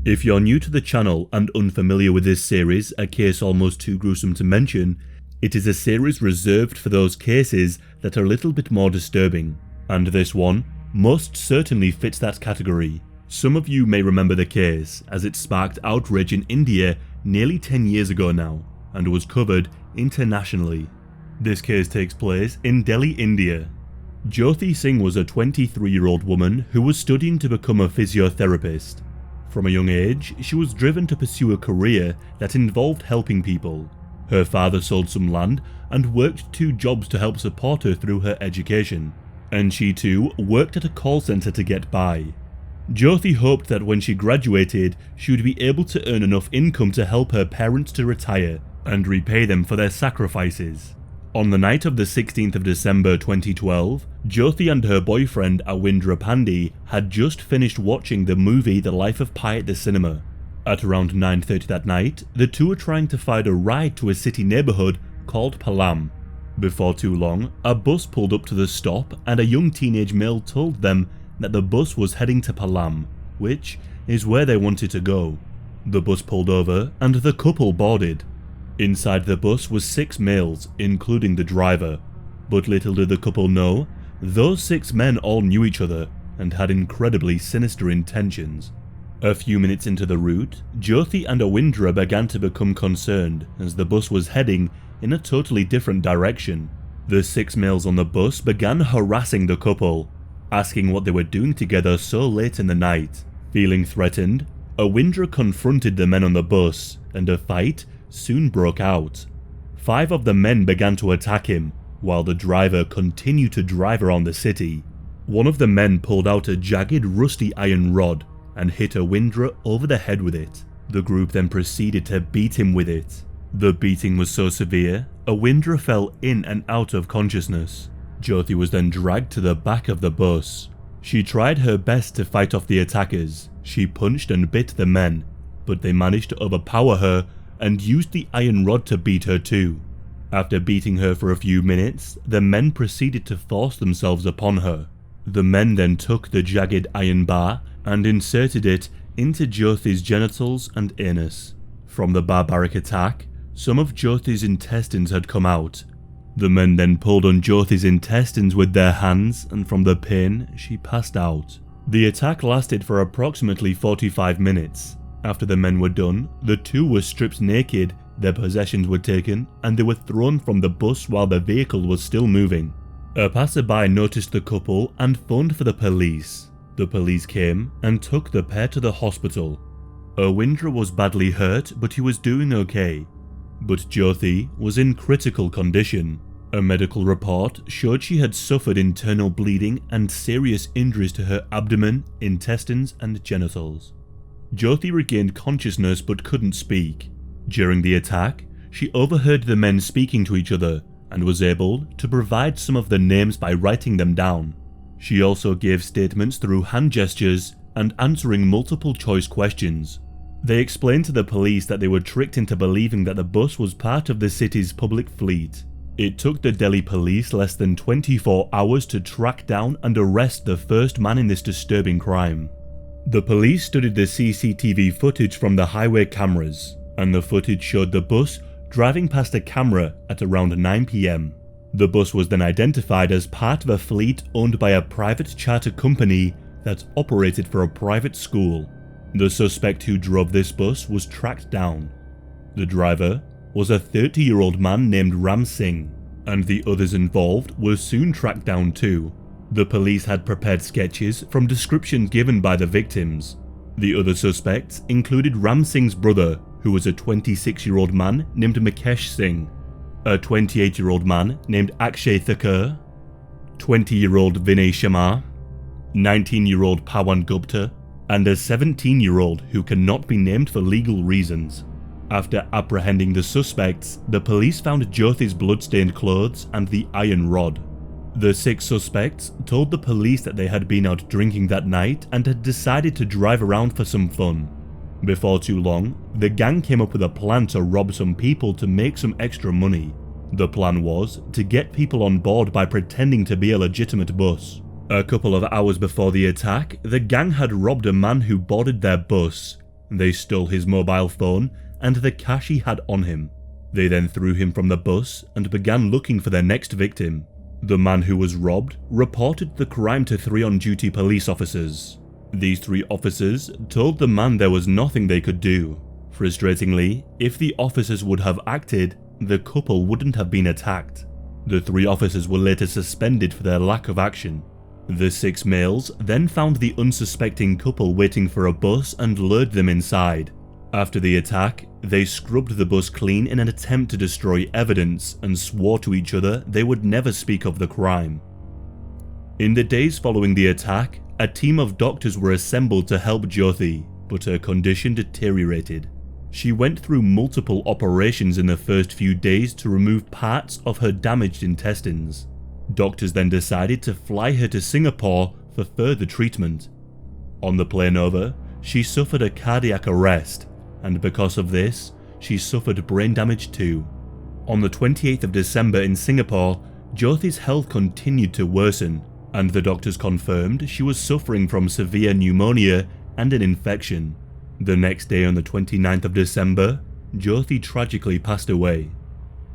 If you're new to the channel and unfamiliar with this series, a case almost too gruesome to mention, it is a series reserved for those cases that are a little bit more disturbing, and this one most certainly fits that category. Some of you may remember the case, as it sparked outrage in India nearly 10 years ago now, and was covered internationally. This case takes place in Delhi, India. Jyoti Singh was a 23-year-old woman who was studying to become a physiotherapist. From a young age, she was driven to pursue a career that involved helping people. Her father sold some land and worked 2 jobs to help support her through her education, and she too worked at a call centre to get by. Jyoti hoped that when she graduated, she would be able to earn enough income to help her parents to retire and repay them for their sacrifices. On the night of the 16th of December 2012, Jyoti and her boyfriend Awindra Pandey had just finished watching the movie The Life of Pi at the cinema. At around 9:30 that night, the two were trying to find a ride to a city neighbourhood called Palam. Before too long, a bus pulled up to the stop and a young teenage male told them that the bus was heading to Palam, which is where they wanted to go. The bus pulled over and the couple boarded. Inside the bus was 6 males, including the driver. But little did the couple know, those 6 men all knew each other and had incredibly sinister intentions. A few minutes into the route, Jyoti and Awindra began to become concerned as the bus was heading in a totally different direction. The 6 males on the bus began harassing the couple, asking what they were doing together so late in the night. Feeling threatened, Awindra confronted the men on the bus, and a fight soon broke out. 5 of the men began to attack him, while the driver continued to drive around the city. One of the men pulled out a jagged rusty iron rod and hit Awindra over the head with it. The group then proceeded to beat him with it. The beating was so severe, Awindra fell in and out of consciousness. Jyoti was then dragged to the back of the bus. She tried her best to fight off the attackers. She punched and bit the men, but they managed to overpower her and used the iron rod to beat her too. After beating her for a few minutes, the men proceeded to force themselves upon her. The men then took the jagged iron bar and inserted it into Jyoti's genitals and anus. From the barbaric attack, some of Jyoti's intestines had come out. The men then pulled on Jyoti's intestines with their hands, and from the pain, she passed out. The attack lasted for approximately 45 minutes. After the men were done, the two were stripped naked, their possessions were taken, and they were thrown from the bus while the vehicle was still moving. A passerby noticed the couple and phoned for the police. The police came and took the pair to the hospital. Awindra was badly hurt, but he was doing okay. But Jyoti was in critical condition. A medical report showed she had suffered internal bleeding and serious injuries to her abdomen, intestines, and genitals. Jyoti regained consciousness but couldn't speak. During the attack, she overheard the men speaking to each other and was able to provide some of the names by writing them down. She also gave statements through hand gestures and answering multiple choice questions. They explained to the police that they were tricked into believing that the bus was part of the city's public fleet. It took the Delhi police less than 24 hours to track down and arrest the first man in this disturbing crime. The police studied the CCTV footage from the highway cameras, and the footage showed the bus driving past a camera at around 9 PM. The bus was then identified as part of a fleet owned by a private charter company that operated for a private school. The suspect who drove this bus was tracked down. The driver was a 30-year-old man named Ram Singh, and the others involved were soon tracked down too. The police had prepared sketches from descriptions given by the victims. The other suspects included Ram Singh's brother, who was a 26-year-old man named Mukesh Singh, a 28-year-old man named Akshay Thakur, 20-year-old Vinay Sharma, 19-year-old Pawan Gupta, and a 17-year-old who cannot be named for legal reasons. After apprehending the suspects, the police found Jyoti's blood-stained clothes and the iron rod. The 6 suspects told the police that they had been out drinking that night and had decided to drive around for some fun. Before too long, the gang came up with a plan to rob some people to make some extra money. The plan was to get people on board by pretending to be a legitimate bus. A couple of hours before the attack, the gang had robbed a man who boarded their bus. They stole his mobile phone and the cash he had on him. They then threw him from the bus and began looking for their next victim. The man who was robbed reported the crime to 3 on-duty police officers. These 3 officers told the man there was nothing they could do. Frustratingly, if the officers would have acted, the couple wouldn't have been attacked. The 3 officers were later suspended for their lack of action. The 6 males then found the unsuspecting couple waiting for a bus and lured them inside. After the attack, they scrubbed the bus clean in an attempt to destroy evidence and swore to each other they would never speak of the crime. In the days following the attack, a team of doctors were assembled to help Jyoti, but her condition deteriorated. She went through multiple operations in the first few days to remove parts of her damaged intestines. Doctors then decided to fly her to Singapore for further treatment. On the plane over, she suffered a cardiac arrest, and because of this, she suffered brain damage too. On the 28th of December in Singapore, Jyoti's health continued to worsen, and the doctors confirmed she was suffering from severe pneumonia and an infection. The next day, on the 29th of December, Jyoti tragically passed away.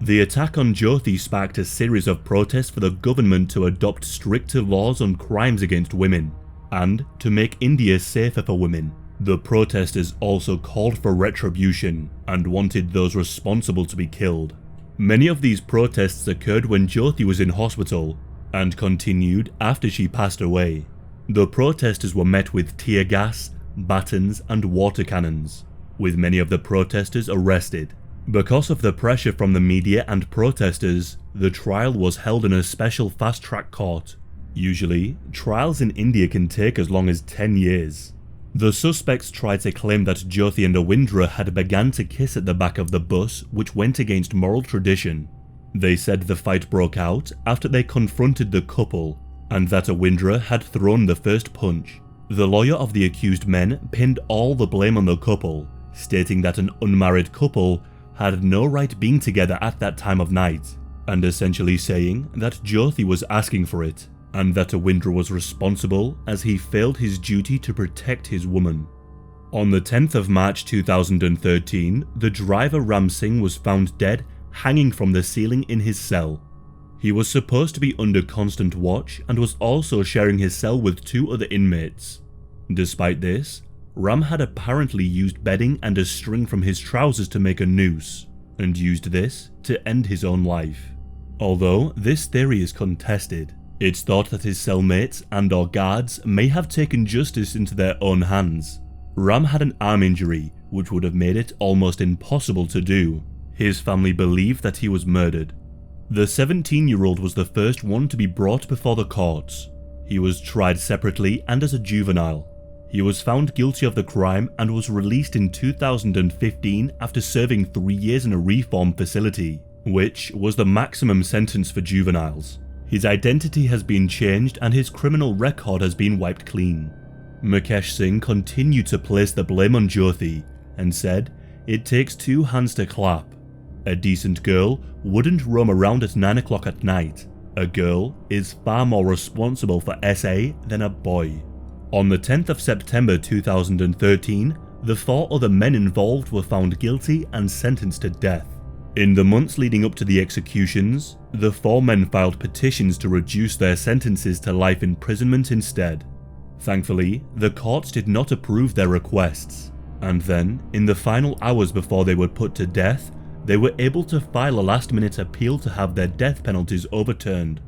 The attack on Jyoti sparked a series of protests for the government to adopt stricter laws on crimes against women, and to make India safer for women. The protesters also called for retribution and wanted those responsible to be killed. Many of these protests occurred when Jyoti was in hospital and continued after she passed away. The protesters were met with tear gas, batons and water cannons, with many of the protesters arrested. Because of the pressure from the media and protesters, the trial was held in a special fast-track court. Usually, trials in India can take as long as 10 years. The suspects tried to claim that Jyoti and Awindra had begun to kiss at the back of the bus, which went against moral tradition. They said the fight broke out after they confronted the couple, and that Awindra had thrown the first punch. The lawyer of the accused men pinned all the blame on the couple, stating that an unmarried couple had no right being together at that time of night, and essentially saying that Jyoti was asking for it, and that Awindra was responsible as he failed his duty to protect his woman. On the 10th of March 2013, the driver Ram Singh was found dead, hanging from the ceiling in his cell. He was supposed to be under constant watch and was also sharing his cell with 2 other inmates. Despite this, Ram had apparently used bedding and a string from his trousers to make a noose, and used this to end his own life. Although this theory is contested, it's thought that his cellmates and/or guards may have taken justice into their own hands. Ram had an arm injury, which would have made it almost impossible to do. His family believed that he was murdered. The 17-year-old was the first one to be brought before the courts. He was tried separately and as a juvenile. He was found guilty of the crime and was released in 2015 after serving 3 years in a reform facility, which was the maximum sentence for juveniles. His identity has been changed and his criminal record has been wiped clean. Mukesh Singh continued to place the blame on Jyoti and said, "It takes 2 hands to clap. A decent girl wouldn't roam around at 9 o'clock at night. A girl is far more responsible for SA than a boy." On the 10th of September 2013, the 4 other men involved were found guilty and sentenced to death. In the months leading up to the executions, the 4 men filed petitions to reduce their sentences to life imprisonment instead. Thankfully, the courts did not approve their requests, and then, in the final hours before they were put to death, they were able to file a last-minute appeal to have their death penalties overturned.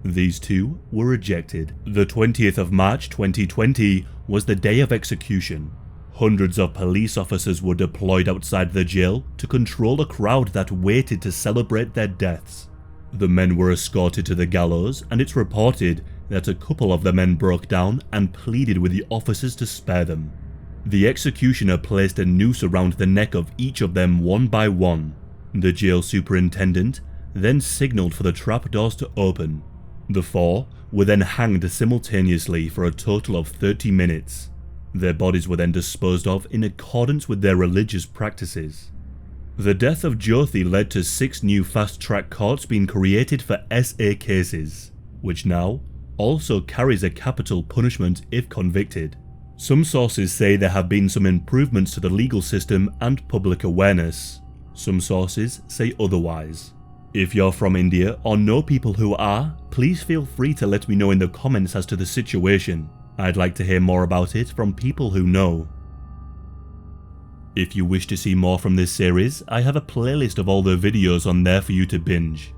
These 2 were rejected. The 20th of March 2020 was the day of execution. Hundreds of police officers were deployed outside the jail to control a crowd that waited to celebrate their deaths. The men were escorted to the gallows, and it's reported that a couple of the men broke down and pleaded with the officers to spare them. The executioner placed a noose around the neck of each of them one by one. The jail superintendent then signalled for the trapdoors to open. The 4 were then hanged simultaneously for a total of 30 minutes. Their bodies were then disposed of in accordance with their religious practices. The death of Jyoti led to 6 new fast-track courts being created for SA cases, which now also carries a capital punishment if convicted. Some sources say there have been some improvements to the legal system and public awareness. Some sources say otherwise. If you're from India or know people who are, please feel free to let me know in the comments as to the situation. I'd like to hear more about it from people who know. If you wish to see more from this series, I have a playlist of all the videos on there for you to binge.